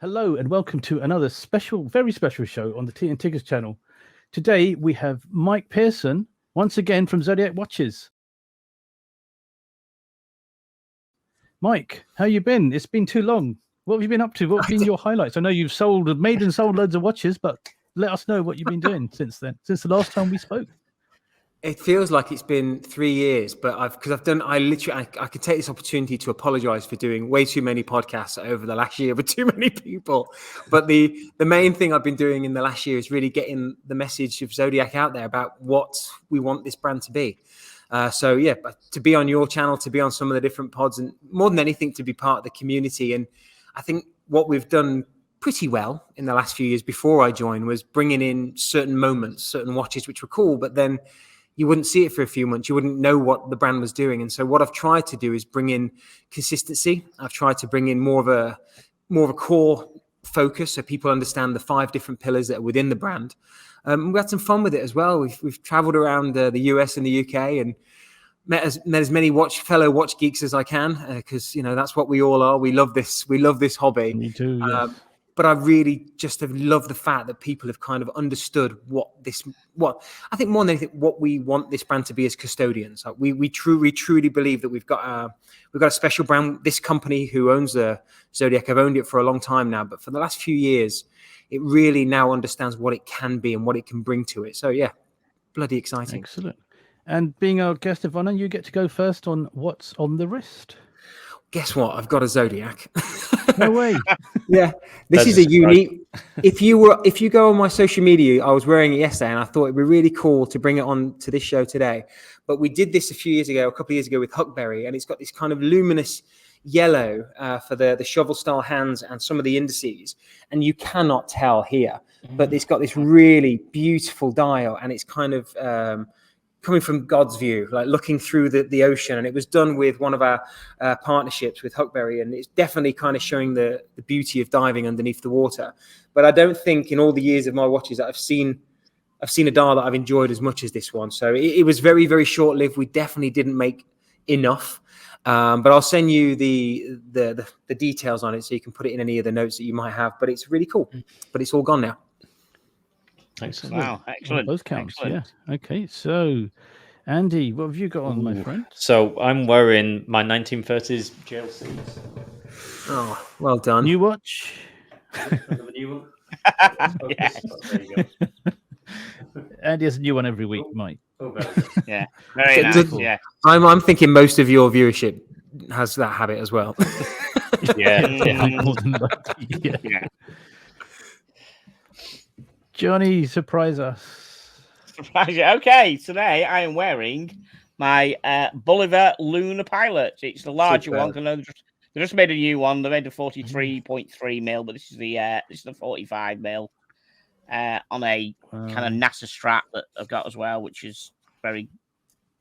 Hello and welcome to another special, very special show on the Tea and Tickers channel. Today we have Mike Pearson, once again from Zodiac Watches. Mike, how you been? It's been too long. What have you been up to? What have been your highlights? I know you've made and sold loads of watches, but let us know what you've been doing since then, since the last time we spoke. It feels like it's been 3 years, but I could take this opportunity to apologize for doing way too many podcasts over the last year with too many people. But the main thing I've been doing in the last year is really getting the message of Zodiac out there about what we want this brand to be. But to be on your channel, to be on some of the different pods, and more than anything, to be part of the community. And I think what we've done pretty well in the last few years before I joined was bringing in certain moments, certain watches, which were cool, but then you wouldn't see it for a few months. You wouldn't know what the brand was doing. And so what I've tried to do is bring in consistency. I've tried to bring in more of a core focus so people understand the 5 different pillars that are within the brand. We had some fun with it as well. We've traveled around the US and the UK and met as many fellow watch geeks as I can, because that's what we all are. We love this hobby. Me too, yes. But I really just have loved the fact that people have kind of understood what I think more than anything, what we want this brand to be as custodians. Like we truly believe that we've got a special brand. This company who owns the Zodiac have owned it for a long time now, but for the last few years, it really now understands what it can be and what it can bring to it. So yeah, bloody exciting. Excellent. And being our guest of honor, you get to go first on what's on the wrist. Guess what? I've got a Zodiac. No way. Yeah, this is a unique. If you go on my social media, I was wearing it yesterday, and I thought it'd be really cool to bring it on to this show today. But we did this a couple of years ago with Huckberry, and it's got this kind of luminous yellow for the shovel style hands and some of the indices, and you cannot tell here, but it's got this really beautiful dial, and it's kind of coming from God's view, like looking through the ocean. And it was done with one of our partnerships with Huckberry. And it's definitely kind of showing the beauty of diving underneath the water. But I don't think in all the years of my watches that I've seen a dial that I've enjoyed as much as this one. So it was very, very short lived. We definitely didn't make enough. But I'll send you the details on it so you can put it in any of the notes that you might have. But it's really cool. But it's all gone now. Excellent. Wow, excellent. Both counts, excellent. Yeah. Okay, so Andy, what have you got on, my friend? So I'm wearing my 1930s GLCs. Oh, well done. New watch? Another new one? Yes. There you go. Andy has a new one every week, Mike. Oh, very Yeah, very nice. Yeah, I'm thinking most of your viewership has that habit as well. yeah. More than likely, yeah. yeah. Johnny, surprise us. Okay, today I am wearing my Bolivar Lunar Pilot. It's the larger Super. one. I know they just made a new one. They made a 43.3 mil, but this is the 45 mil on a kind of NASA strap that I've got as well, which is very,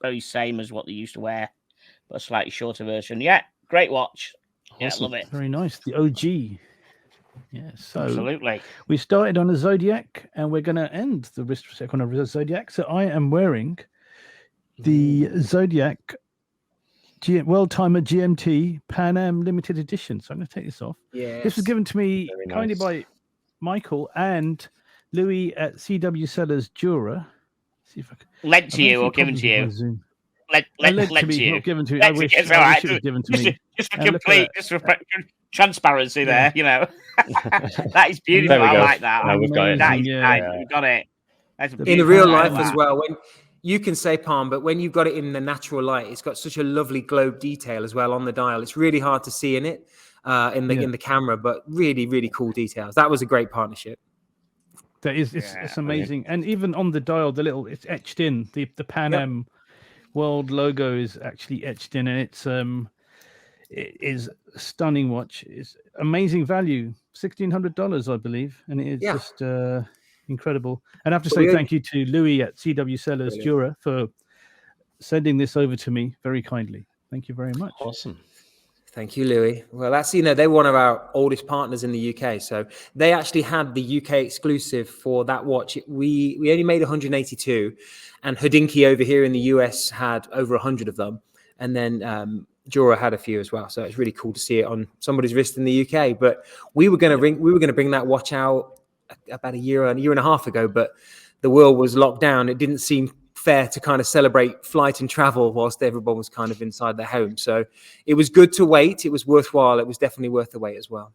very same as what they used to wear, but a slightly shorter version. Yeah, great watch. Yeah, Awesome. love it. Very nice. The OG. Yeah, so Absolutely. we started on a Zodiac and we're going to end the wrist check on a Zodiac. So I am wearing the Zodiac World Timer GMT Pan Am limited edition. So I'm going to take this off. Yes. This was given to me Very kindly nice. by Michael and Louis at CW Sellors Jura. See if I can. Lent to I you don't or see given problems to with you? my Zoom. Lent to me, to you. not given to me. Lent I wish, it's I all wish right. it was given to me. Just for And look at complete transparency there, you know. That is beautiful. There we I go. like that. Now we've got it. That is Yeah. nice. We've got it. That's In the beautiful. real I life like as that. well, when you can say palm, but when you've got it in the natural light, it's got such a lovely globe detail as well on the dial. It's really hard to see in it in the camera, but really, really cool details. That was a great partnership. That is, it's amazing. And even on the dial, it's etched in. The Pan Am World logo is actually etched in, and it is a stunning watch. It's amazing value, $1,600, I believe, and it is just incredible. And I have to say thank you to Louis at CW Sellors Jura for sending this over to me very kindly. Thank you very much. Awesome. Thank you, Louis. Well, that's, they're one of our oldest partners in the UK. So they actually had the UK exclusive for that watch. We only made 182, and Hodinkee over here in the US had over 100 of them. And then Jura had a few as well, so it's really cool to see it on somebody's wrist in the UK. But we were going to bring that watch out about a year and a half ago, but the world was locked down. It didn't seem fair to kind of celebrate flight and travel whilst everyone was kind of inside their home. So it was good to wait. It was worthwhile. It was definitely worth the wait as well.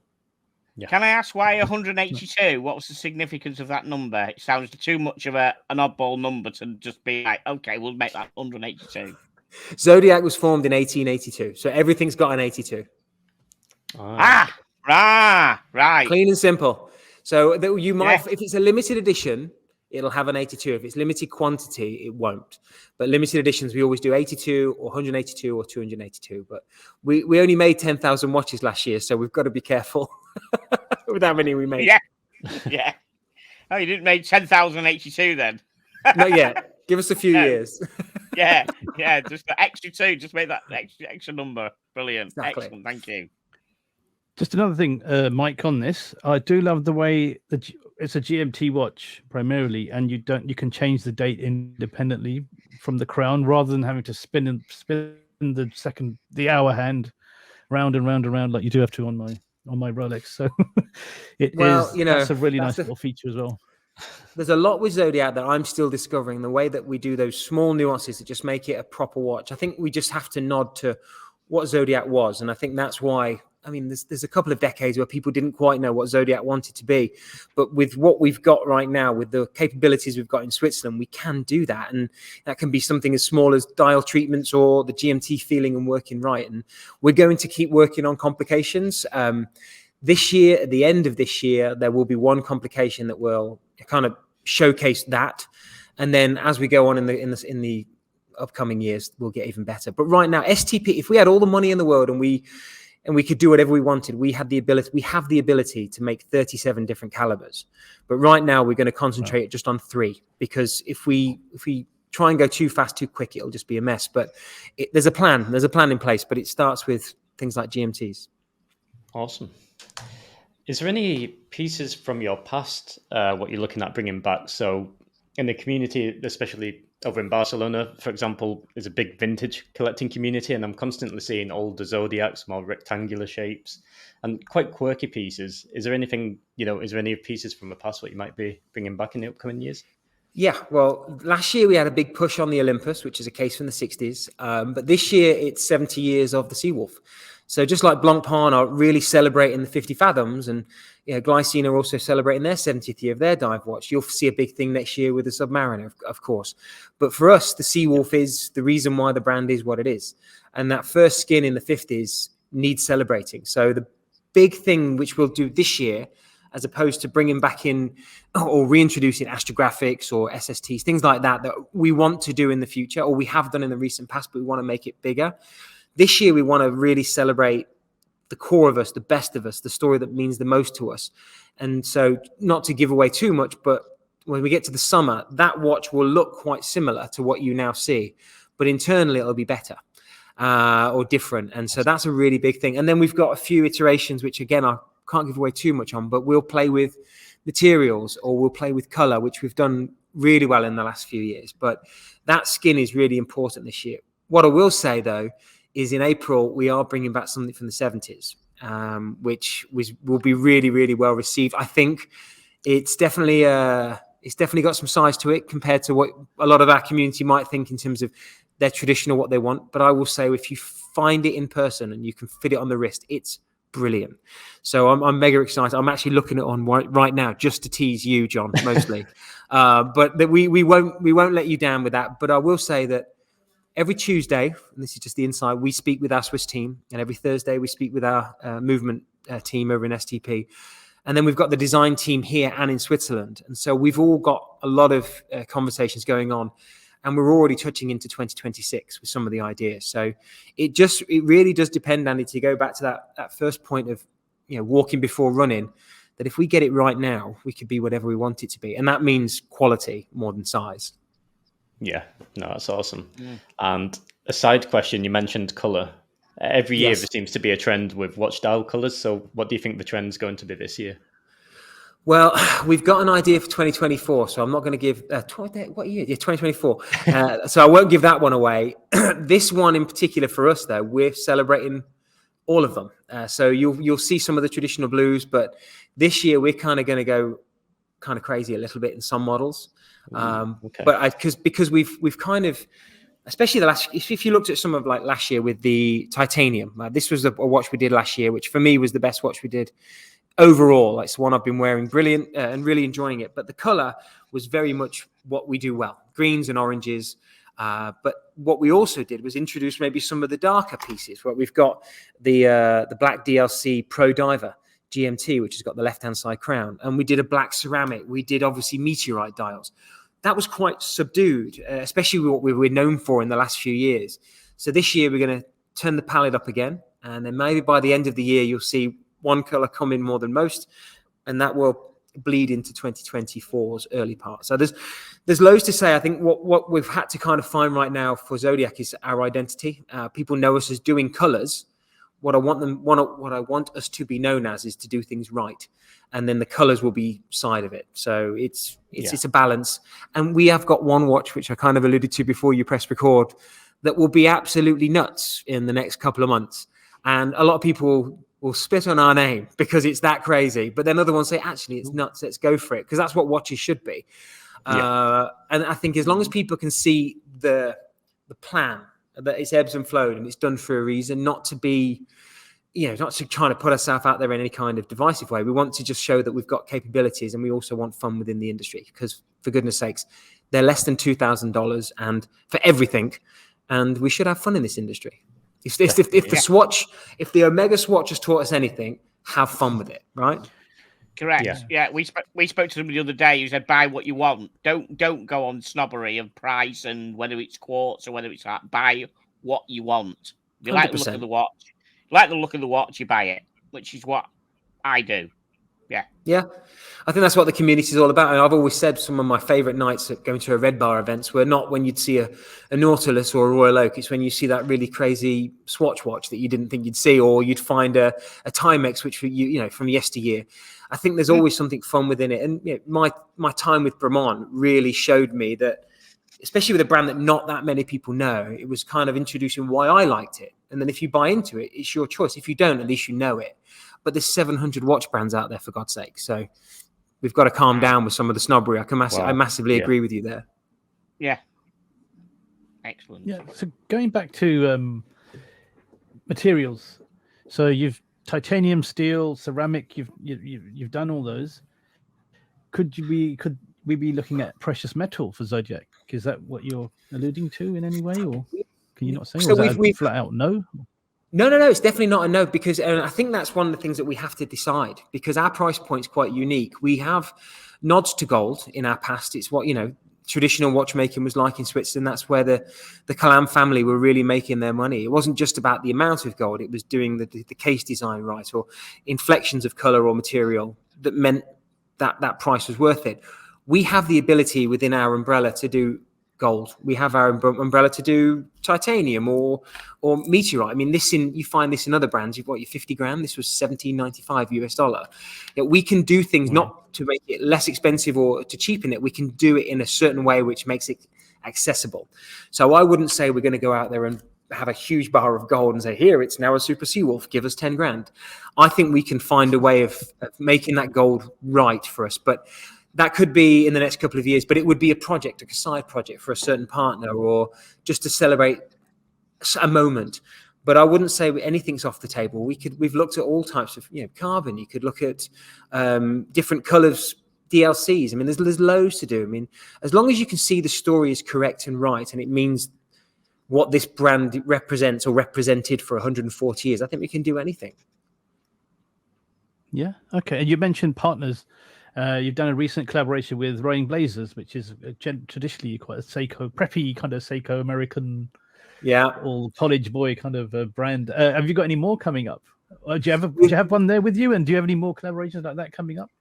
Yeah. Can I ask why 182? What was the significance of that number? It sounds too much of an oddball number to just be like, okay, we'll make that 182. Zodiac was formed in 1882, so everything's got an 82. Right. Clean and simple. So that you might, if it's a limited edition, it'll have an 82. If it's limited quantity, it won't. But limited editions, we always do 82 or 182 or 282. But we only made 10,000 watches last year, so we've got to be careful with how many we made. Yeah. Oh, you didn't make 10,082 then? Not yet. Give us a few years. Yeah. Just the extra 2. Just make that extra number. Brilliant. Exactly. Excellent. Thank you. Just another thing, Mike, on this, I do love the way that it's a GMT watch primarily, and you can change the date independently from the crown rather than having to spin the hour hand round and round and round like you do have to on my Rolex. So that's a really nice little feature as well. There's a lot with Zodiac that I'm still discovering, the way that we do those small nuances that just make it a proper watch. I think we just have to nod to what Zodiac was, and I think that's why. I mean, there's a couple of decades where people didn't quite know what Zodiac wanted to be. But with what we've got right now, with the capabilities we've got in Switzerland, we can do that. And that can be something as small as dial treatments or the GMT feeling and working right. And we're going to keep working on complications. This year, at the end of this year, there will be one complication that will kind of showcase that. And then as we go on in the upcoming years, we'll get even better. But right now, STP, if we had all the money in the world and we could do whatever we wanted, we have the ability to make 37 different calibers. But right now we're going to concentrate just on 3, because if we try and go too fast, too quick, it'll just be a mess. But there's a plan in place, but it starts with things like GMTs. Awesome. Is there any pieces from your past, what you're looking at bringing back? So in the community, especially over in Barcelona, for example, there's a big vintage collecting community, and I'm constantly seeing older Zodiacs, more rectangular shapes, and quite quirky pieces. Is there anything, is there any pieces from the past what you might be bringing back in the upcoming years? Yeah, well, last year we had a big push on the Olympus, which is a case from the 60s. But this year it's 70 years of the Seawolf. So just like Blancpain are really celebrating the 50 fathoms, and Glycine are also celebrating their 70th year of their dive watch, you'll see a big thing next year with the Submariner, of course. But for us, the Seawolf is the reason why the brand is what it is. And that first skin in the 50s needs celebrating. So the big thing which we'll do this year, as opposed to bringing back in or reintroducing astrographics or SSTs, things like that we want to do in the future, or we have done in the recent past, but we want to make it bigger. This year, we want to really celebrate the core of us, the best of us, the story that means the most to us. And so not to give away too much, but when we get to the summer, that watch will look quite similar to what you now see, but internally it'll be better or different. And so that's a really big thing. And then we've got a few iterations, which again, I can't give away too much on, but we'll play with materials or we'll play with color, which we've done really well in the last few years. But that skin is really important this year. What I will say, though, is in April, we are bringing back something from the 70s, which will be really, really well received. I think it's definitely got some size to it compared to what a lot of our community might think in terms of their traditional, what they want. But I will say, if you find it in person and you can fit it on the wrist, it's brilliant. So I'm mega excited. I'm actually looking at it on right now just to tease you, John, mostly. But that we won't let you down with that. But I will say that every Tuesday, and this is just the inside, we speak with our Swiss team, and every Thursday we speak with our movement team over in STP. And then we've got the design team here and in Switzerland. And so we've all got a lot of conversations going on, and we're already touching into 2026 with some of the ideas. So it really does depend, Andy, to go back to that first point of walking before running, that if we get it right now, we could be whatever we want it to be. And that means quality more than size. Yeah, no, that's awesome. Yeah. And a side question, you mentioned color. Every year there seems to be a trend with watch dial colors. So what do you think the trend's going to be this year? Well, we've got an idea for 2024, so I'm not going to give what year? Yeah, 2024. So I won't give that one away. This one in particular for us, though, we're celebrating all of them. So you'll see some of the traditional blues, but this year we're kind of going to go kind of crazy a little bit in some models. Okay. But because we've kind of, especially the last, if you looked at some of like last year with the titanium, this was a watch we did last year, which for me was the best watch we did overall. It's the one I've been wearing brilliant and really enjoying it. But the color was very much what we do well, greens and oranges. But what we also did was introduce maybe some of the darker pieces. Where we've got the black DLC Pro Diver GMT, which has got the left-hand side crown, and we did a black ceramic. We did obviously meteorite dials. That was quite subdued, especially what we were known for in the last few years. So this year we're going to turn the palette up again, and then maybe by the end of the year you'll see one color come in more than most, and that will bleed into 2024's early part. So there's loads to say. I think what we've had to kind of find right now for Zodiac is our identity. People know us as doing colors. What I want us to be known as is to do things right, and then the colors will be side of it. So it's a balance. And we have got one watch which I kind of alluded to before you press record that will be absolutely nuts in the next couple of months, and a lot of people will spit on our name because it's that crazy. But then other ones say, actually, it's nuts. Let's go for it, because that's what watches should be. And I think as long as people can see the plan, that it's ebbs and flows and it's done for a reason, not to be, not to try to put ourselves out there in any kind of divisive way. We want to just show that we've got capabilities, and we also want fun within the industry, because for goodness sakes, they're less than $2,000 and for everything. And we should have fun in this industry. If the Omega Swatch has taught us anything, have fun with it, right? Correct. Yeah. We spoke to somebody the other day who said, buy what you want. Don't go on snobbery of price and whether it's quartz or whether it's that. Buy what you want. If you like the look of the watch, you buy it, which is what I do. Yeah. I think that's what the community is all about. And I've always said some of my favorite nights at going to a Red Bar events were not when you'd see a Nautilus or a Royal Oak. It's when you see that really crazy Swatch watch that you didn't think you'd see, or you'd find a Timex, which from yesteryear. I think there's always something fun within it. And my time with Bremont really showed me that, especially with a brand that not that many people know, it was kind of introducing why I liked it. And then if you buy into it, it's your choice. If you don't, at least you know it. But there's 700 watch brands out there, for God's sake. So we've got to calm down with some of the snobbery. I massively agree with you there. Yeah. Excellent. Yeah. So going back to materials, so you've titanium, steel, ceramic. You've done all those. Could we be looking at precious metal for Zodiac? Is that what you're alluding to in any way, or can you not say? So or is that flat out no? No, it's definitely not a no, because I think that's one of the things that we have to decide, because our price point is quite unique. We have nods to gold in our past. It's what, traditional watchmaking was like in Switzerland. That's where the Calam family were really making their money. It wasn't just about the amount of gold. It was doing the case design right, or inflections of color or material that meant that price was worth it. We have the ability within our umbrella to do gold. We have our umbrella to do titanium or meteorite. I mean, you find this in other brands. You've got your 50 gram. This was $17.95 US. We can do things not to make it less expensive or to cheapen it. We can do it in a certain way which makes it accessible. So I wouldn't say we're going to go out there and have a huge bar of gold and say, here, it's now a Super Seawolf, give us 10 grand. I think we can find a way of making that gold right for us. But that could be in the next couple of years, but it would be a side project for a certain partner, or just to celebrate a moment. But I wouldn't say anything's off the table. We've looked at all types of carbon. You could look at different colors, DLCs. I mean, there's loads to do. I mean, as long as you can see the story is correct and right, and it means what this brand represents or represented for 140 years, I think we can do anything. Yeah. Okay. And you mentioned partners. You've done a recent collaboration with Rowing Blazers, which is traditionally quite a Seiko, preppy kind of Seiko American, or college boy kind of brand. Have you got any more coming up? Do you have one there with you? And do you have any more collaborations like that coming up?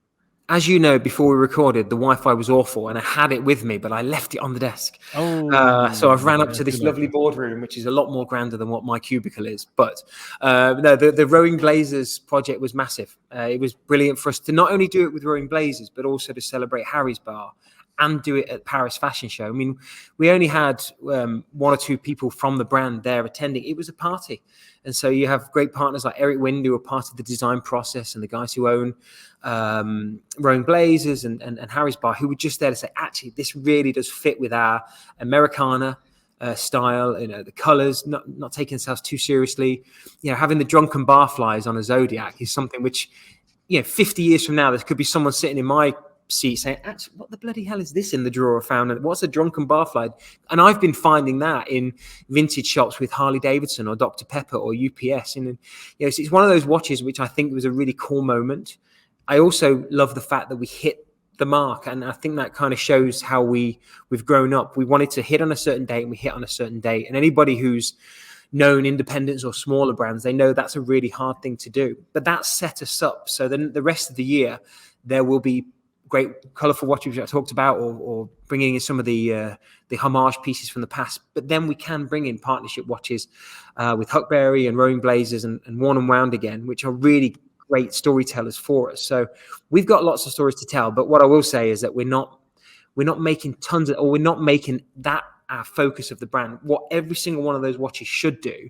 as you know, before we recorded, the Wi-Fi was awful, and I had it with me, but I left it on the desk. So I've ran up to this lovely boardroom, which is a lot more grander than what my cubicle is. But no, the Rowing Blazers project was massive. It was brilliant for us to not only do it with Rowing Blazers, but also to celebrate Harry's Bar and do it at Paris Fashion Show. I mean, we only had one or two people from the brand there attending. It was a party. And so you have great partners like Eric Wind, who are part of the design process, and the guys who own Rowing Blazers and Harry's Bar, who were just there to say, actually, this really does fit with our Americana style, you know, the colors, not taking themselves too seriously. You know, having the drunken barflies on a Zodiac is something which, you know, 50 years from now, there could be someone sitting in my seat saying, actually, what the bloody hell is this in the drawer I found? And what's a drunken barfly? And I've been finding that in vintage shops with Harley Davidson or Dr. Pepper or UPS. And, you know, it's one of those watches which I think was a really cool moment. I also love the fact that we hit the mark. And I think that kind of shows how we've grown up. We wanted to hit on a certain date, and we hit on a certain date. And anybody who's known independents or smaller brands, they know that's a really hard thing to do. But that set us up. So then the rest of the year, there will be great colorful watches which I talked about, or bringing in some of the homage pieces from the past. But then we can bring in partnership watches with Huckberry and Rowing Blazers and Worn and Wound again, which are really great storytellers for us. So we've got lots of stories to tell. But what I will say is that we're not making tons of, or we're not making that our focus of the brand. What every single one of those watches should do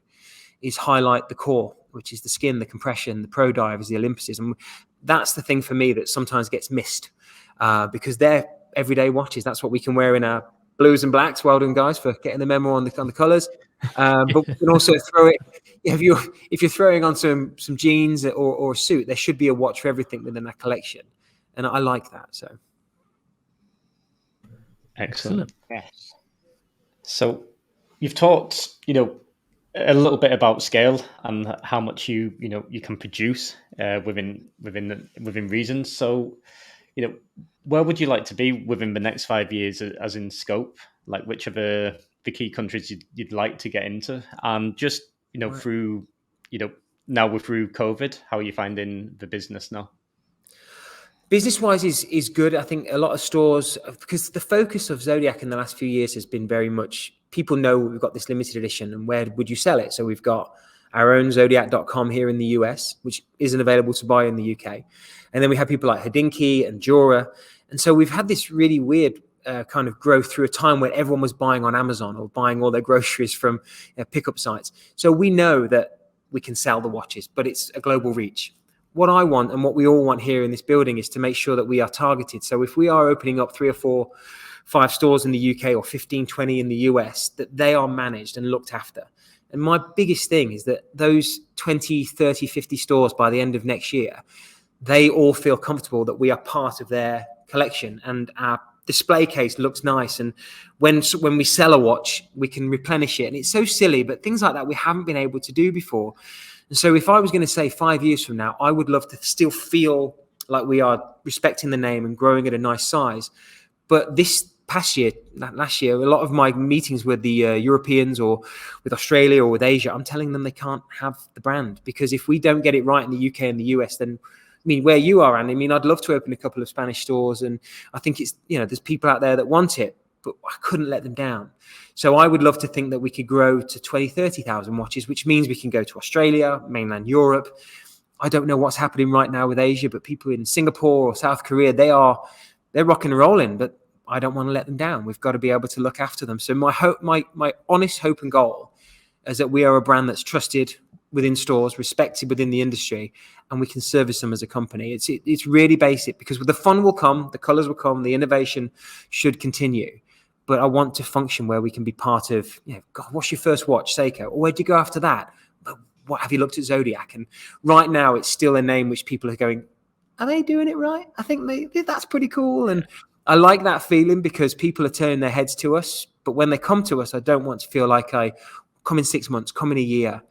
is highlight the core, which is the skin, the compression, the Pro Divers, the Olympuses. And that's the thing for me that sometimes gets missed. Because they're everyday watches. That's what we can wear in our blues and blacks. Well done, guys, for getting the memo on the colours. But we can also throw it. If you're throwing on some jeans or a suit, there should be a watch for everything within that collection, and I like that. So excellent. Yes. So you've talked, you know, a little bit about scale and how much you can produce within reason. So, you know, where would you like to be within the next 5 years as in scope? Like, which are the key countries you'd like to get into? And just, you know, through COVID, how are you finding the business now? Business-wise is good. I think a lot of stores, because the focus of Zodiac in the last few years has been very much, people know we've got this limited edition, and where would you sell it? So we've got our own Zodiac.com here in the US, which isn't available to buy in the UK. And then we have people like Hodinkee and Jura. And so we've had this really weird kind of growth through a time when everyone was buying on Amazon or buying all their groceries from pickup sites. So we know that we can sell the watches, but it's a global reach. What I want, and what we all want here in this building, is to make sure that we are targeted. So if we are opening up 3 or 4, 5 stores in the UK or 15, 20 in the US, that they are managed and looked after. And my biggest thing is that those 20, 30, 50 stores by the end of next year, they all feel comfortable that we are part of their collection, and our display case looks nice. And when we sell a watch, we can replenish it. And it's so silly, but things like that we haven't been able to do before. And so if I was going to say 5 years from now, I would love to still feel like we are respecting the name and growing at a nice size. But this last year, a lot of my meetings with the Europeans or with Australia or with Asia, I'm telling them they can't have the brand, because if we don't get it right in the UK and the US, then, I mean, where you are, Andy, I mean, I'd love to open a couple of Spanish stores, and I think it's, you know, there's people out there that want it, but I couldn't let them down. So I would love to think that we could grow to 20, 30,000 watches, which means we can go to Australia, mainland Europe. I don't know what's happening right now with Asia, but people in Singapore or South Korea, they're rocking and rolling, but I don't want to let them down. We've got to be able to look after them. So my honest hope and goal is that we are a brand that's trusted within stores, respected within the industry, and we can service them as a company. It's really basic, because the fun will come, the colors will come, the innovation should continue. But I want to function where we can be part of, you know, God, what's your first watch, Seiko? Or where'd you go after that? What have you looked at Zodiac? And right now it's still a name which people are going, are they doing it right? I think that's pretty cool. And I like that feeling, because people are turning their heads to us. But when they come to us, I don't want to feel like I come in 6 months, come in a year.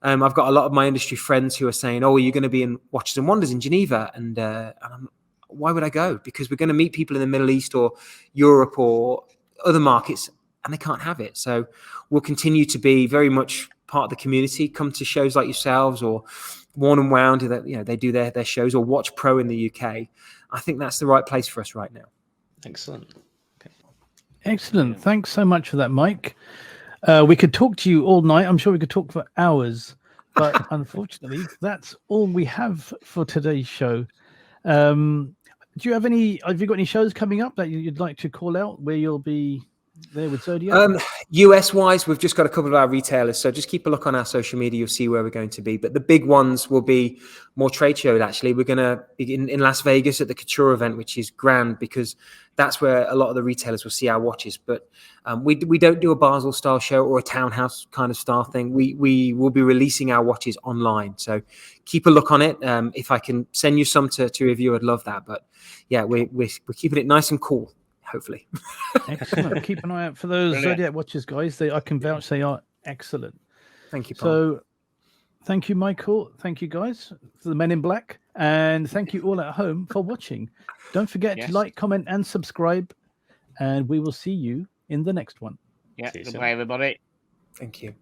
I've got a lot of my industry friends who are saying, oh, you're going to be in Watches and Wonders in Geneva. And why would I go? Because we're going to meet people in the Middle East or Europe or other markets, and they can't have it. So we'll continue to be very much part of the community, come to shows like yourselves or Worn and Wound, that they do their shows, or Watch Pro in the UK. I think that's the right place for us right now. Excellent. Okay. Excellent. Thanks so much for that, Mike. We could talk to you all night. I'm sure we could talk for hours, but unfortunately, that's all we have for today's show. Do you have you got any shows coming up that you'd like to call out where you'll be there with Zodiac? US wise, we've just got a couple of our retailers, so just keep a look on our social media. You'll see where we're going to be. But the big ones will be more trade shows. Actually, we're going to be in Las Vegas at the Couture event, which is grand because that's where a lot of the retailers will see our watches. But we don't do a Basel style show or a townhouse kind of style thing. We will be releasing our watches online, so keep a look on it. If I can send you some to review, I'd love that. But yeah, we're keeping it nice and cool. Hopefully. Excellent. Keep an eye out for those Zodiac watches, guys. I can vouch they are excellent. Thank you, Paul. So thank you, Michael. Thank you, guys, for the Men in Black. And thank you all at home for watching. Don't forget to like, comment, and subscribe. And we will see you in the next one. Yeah, goodbye, everybody. Thank you.